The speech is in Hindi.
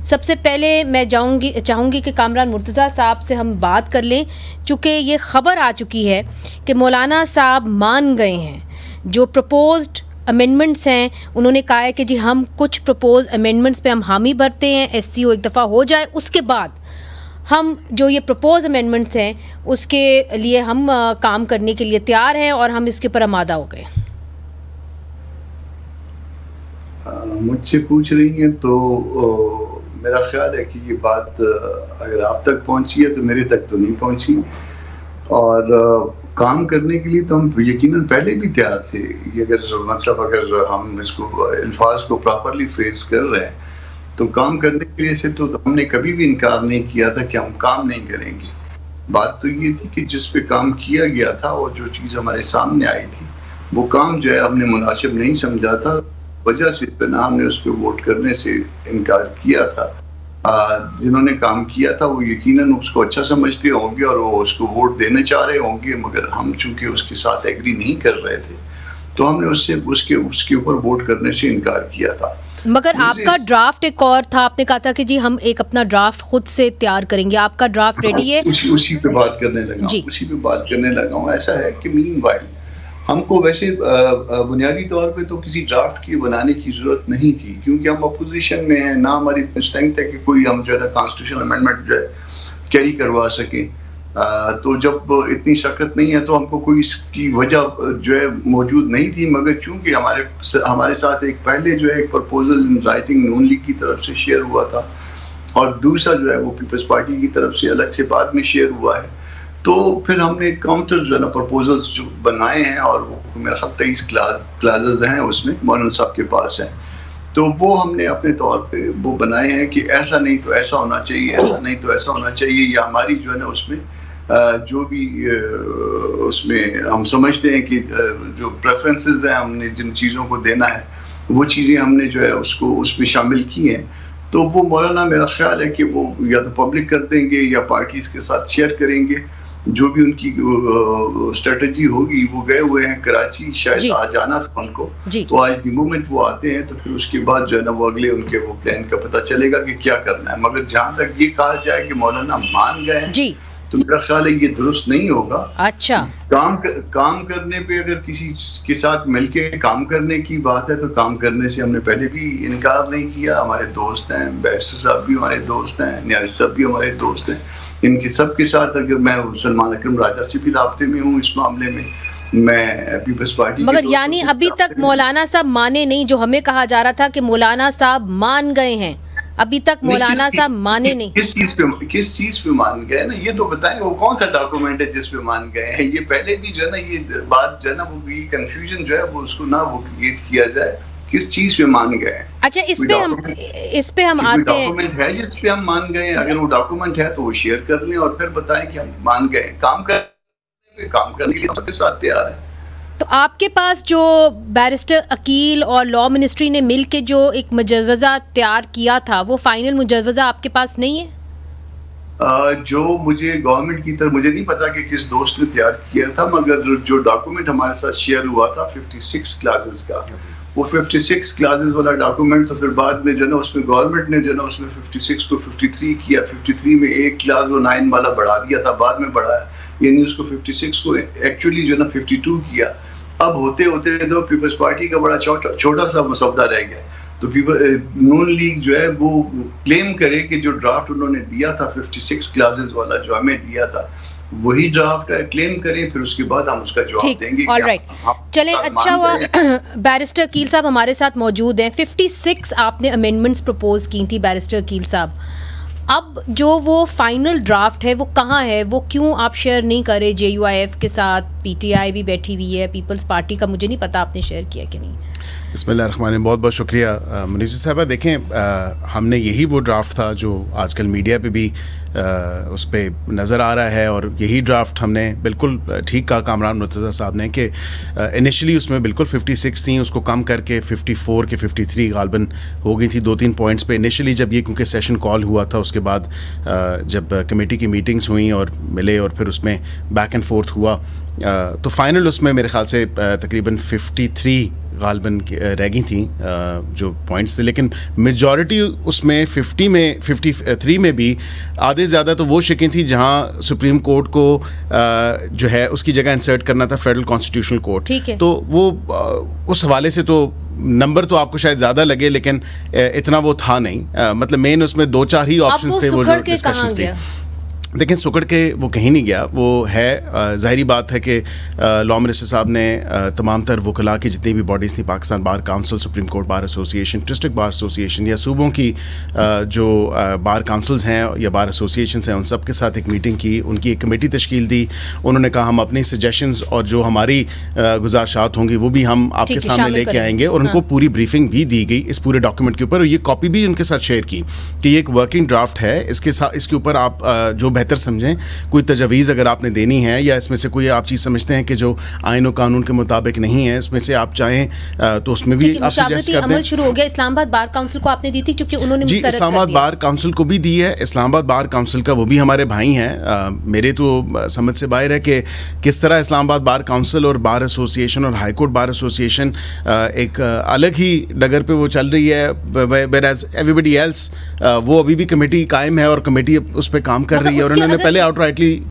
सबसे पहले मैं चाहूँगी कि कामरान मुर्तज़ा साहब से हम बात कर लें, चूँकि ये ख़बर आ चुकी है कि मौलाना साहब मान गए हैं। जो प्रपोज्ड अमेंडमेंट्स हैं, उन्होंने कहा है कि जी हम कुछ प्रपोज अमेंडमेंट्स पे हम हामी भरते हैं, SCO एक दफ़ा हो जाए उसके बाद हम जो ये प्रपोज अमेंडमेंट्स हैं उसके लिए हम काम करने के लिए तैयार हैं और हम इसके ऊपर आमादा हो गए। मुझसे पूछ रही हैं तो मेरा ख्याल है कि ये बात अगर आप तक पहुंची है तो मेरे तक तो नहीं पहुंची, और काम करने के लिए तो हम यकीनन पहले भी तैयार थे। ये अगर हम इसको अल्फाज को प्रॉपरली फ्रेज कर रहे हैं तो काम करने के लिए से तो हमने कभी भी इनकार नहीं किया था कि हम काम नहीं करेंगे। बात तो ये थी कि जिस पे काम किया गया था और जो चीज़ हमारे सामने आई थी वो काम जो है हमने मुनासिब नहीं समझा था, वजह से बिना हमने उस पर वोट करने से इनकार किया था। जिन्होंने काम किया था वो यकीनन उसको अच्छा समझते होंगे और वो उसको वोट देने चाह रहे होंगे, मगर हम चूंकि उसके साथ एग्री नहीं कर रहे थे तो हमने उसके ऊपर वोट करने से इनकार किया था। मगर आपका ड्राफ्ट एक और था, आपने कहा था कि जी हम एक अपना ड्राफ्ट खुद से तैयार करेंगे, आपका ड्राफ्ट रेडी है? उसी पे बात करने लगा हूँ। ऐसा है कि मीनवाइल हमको वैसे बुनियादी तौर पे तो किसी ड्राफ्ट की बनाने की जरूरत नहीं थी, क्योंकि हम अपोजिशन में हैं, ना हमारी इतनी स्ट्रेंथ है कि कोई हम जो है ना कॉन्स्टिट्यूशनल अमेंडमेंट जो है कैरी करवा सके। तो जब इतनी शक्कत नहीं है तो हमको कोई इसकी वजह जो है मौजूद नहीं थी, मगर चूंकि हमारे साथ एक पहले जो है एक proposal in writing Noon league की तरफ से शेयर हुआ था और दूसरा जो है वो पीपल्स पार्टी की तरफ से अलग से बाद में शेयर हुआ है, तो फिर हमने काउंटर जो है ना प्रपोजल्स जो बनाए हैं और वो मेरा 27 क्लासेस हैं उसमें मौलाना साहब के पास हैं, तो वो हमने अपने तौर पे वो बनाए हैं कि ऐसा नहीं तो ऐसा होना चाहिए, ऐसा नहीं तो ऐसा होना चाहिए, या हमारी जो है ना उसमें जो भी उसमें हम समझते हैं कि जो प्रेफरेंसेस हैं हमने जिन चीज़ों को देना है वो चीज़ें हमने जो है उसको उसमें शामिल की हैं। तो वो मौलाना मेरा ख्याल है कि वो या तो पब्लिक कर देंगे या पार्टीज के साथ शेयर करेंगे, जो भी उनकी स्ट्रेटजी होगी। वो गए हुए हैं कराची, शायद आज आना था उनको, तो आज द मोमेंट वो आते हैं तो फिर उसके बाद जो है ना वो अगले उनके वो प्लान का पता चलेगा कि क्या करना है। मगर जहाँ तक ये कहा जाए कि मौलाना मान गए हैं तो मेरा ख्याल है ये दुरुस्त नहीं होगा। अच्छा, काम करने पे अगर किसी के साथ मिलके काम करने की बात है तो काम करने से हमने पहले भी इनकार नहीं किया। हमारे दोस्त हैं, बैरिस्टर साहब भी हमारे दोस्त हैं, न्याज़ साहब भी हमारे दोस्त हैं, इनके सब के साथ अगर मैं सलमान अकरम राजा से भी राब्ते में हूँ इस मामले में, मैं पीपल्स पार्टी। मगर यानी अभी तक मौलाना साहब माने नहीं, जो हमें कहा जा रहा था कि मौलाना साहब मान गए हैं, अभी तक मौलाना साहब माने नहीं। किस चीज पे मान गए ना, ये तो बताएं, वो कौन सा डॉक्यूमेंट है जिस पे मान गए हैं? ये पहले भी जो है ना ये बात जो है ना वो कंफ्यूजन जो है वो उसको ना वो क्रिएट किया जाए, किस चीज पे मान गए। अच्छा, इस पे हम आते हैं। डॉक्यूमेंट है जिस पे हम मान गए, अगर वो डॉक्यूमेंट है तो वो शेयर कर लें और फिर बताएं कि हम मान गए। काम करने के लिए सबके साथ तैयार है। तो आपके पास जो बैरिस्टर अकील और लॉ मिनिस्ट्री ने मिल के जो एक मुजव्वज़ा तैयार किया था, वो फाइनल मुजव्वज़ा आपके पास नहीं है? जो मुझे गवर्नमेंट की तरफ, मुझे नहीं पता कि किस दोस्त ने तैयार किया था, मगर जो डॉक्यूमेंट हमारे साथ शेयर हुआ था 56 क्लासेस का, वो 56 क्लासेस वाला डॉक्यूमेंट तो फिर बाद में जो ना उसमें गवर्नमेंट ने जो ना उसमें 56 को 53 किया, 53 में एक क्लास वो 9 वाला बढ़ा दिया था, बाद में बढ़ाया, यानी उसको 56 को एक्चुअली जो ना 52 किया। अब होते होते तो पीपल्स पार्टी का बड़ा छोटा सा मसौदा रह गया, तो नून लीग जो है वो क्लेम करे कि जो ड्राफ्ट उन्होंने दिया था 56 क्लासेस वाला जो हमें दिया था वही ड्राफ्ट है, क्लेम करें, फिर उसके बाद हम उसका जवाब देंगे। ऑलराइट, चले, अच्छा हुआ बैरिस्टर अकील साहब हमारे साथ मौजूद हैं। 56 आपने अमेंडमेंट्स प्रपोज की थी बैरिस्टर अकील साहब, अब जो वो फाइनल ड्राफ्ट है वो कहाँ है, वो क्यों आप शेयर नहीं करे JUIF के साथ? PTI भी बैठी हुई है, पीपल्स पार्टी का मुझे नहीं पता आपने शेयर किया कि नहीं। बिस्मिल्लाहिर्रहमानिर्रहीम, बहुत बहुत शुक्रिया मुनीसी साहबा। देखें, हमने यही वो ड्राफ्ट था जो आजकल मीडिया पे भी उस पर नज़र आ रहा है, और यही ड्राफ्ट हमने बिल्कुल ठीक कहा कामरान मुर्तज़ा साहब ने कि इनिशियली उसमें बिल्कुल 56 थी, उसको कम करके 54 के 53 गालबन हो गई थी 2-3 पॉइंट्स पे इनिशियली, जब ये क्योंकि सेशन कॉल हुआ था, उसके बाद जब कमेटी की मीटिंग्स हुई और मिले और फिर उसमें बैक एंड फोर्थ हुआ, तो फाइनल उसमें मेरे ख्याल से तकरीबन 53 गालबन रह गई थी जो पॉइंट्स थे, लेकिन मेजॉरिटी उसमें 53 में भी आधे ज़्यादा तो वो शिकें थी जहां सुप्रीम कोर्ट को जो है उसकी जगह इंसर्ट करना था फेडरल कॉन्स्टिट्यूशनल कोर्ट। तो वो उस हवाले से तो नंबर तो आपको शायद ज़्यादा लगे, लेकिन इतना वो था नहीं। मतलब मेन उसमें 2-4 ही ऑप्शंस थे, वो जो डिस्कशंस थे। लेकिन सुकड़ के वो कहीं नहीं गया। वो है ज़ाहिरी बात है कि लॉ मिनिस्टर साहब ने तमाम तर वकला की जितनी भी बॉडीज़ थी, Pakistan bar council, supreme court bar association, district bar association या सूबों की जो बार काउंसिल्स हैं या बार एसोसिएशंस हैं, उन सब के साथ एक मीटिंग की, उनकी एक कमेटी तश्कील दी। उन्होंने कहा हम अपनी सजेशंस और जो हमारी गुजारिशात होंगी वो भी हम आपके सामने लेके आएंगे, और उनको पूरी ब्रीफिंग भी दी गई इस पूरे डॉक्यूमेंट के ऊपर, और ये कॉपी भी उनके साथ शेयर की कि ये एक वर्किंग ड्राफ्ट है, इसके साथ इसके ऊपर आप जो बेहतर समझें, कोई तजवीज़ अगर आपने देनी है या इसमें से कोई आप चीज़ समझते हैं कि जो आइन और कानून के मुताबिक नहीं है, इसमें से आप चाहें तो उसमें भी आप सजेस्ट कर दें। शुरू हो गया। इस्लामाबाद बार काउंसिल को आपने दी थी क्योंकि उन्होंने जी इस्लामाबाद बार काउंसिल को भी दी है। इस्लामाबाद बार काउंसिल का वो भी हमारे भाई हैं। मेरे तो समझ से बाहर है कि किस तरह इस्लामाबाद बार काउंसिल और बार एसोसिएशन और हाई कोर्ट बार एसोसिएशन एक अलग ही डगर पे वो चल रही है, व्हेयरएज एवरीबॉडी एल्स वो अभी भी कमेटी कायम है और कमेटी उस पर काम कर रही है, और उन्होंने पहले आउटराइटली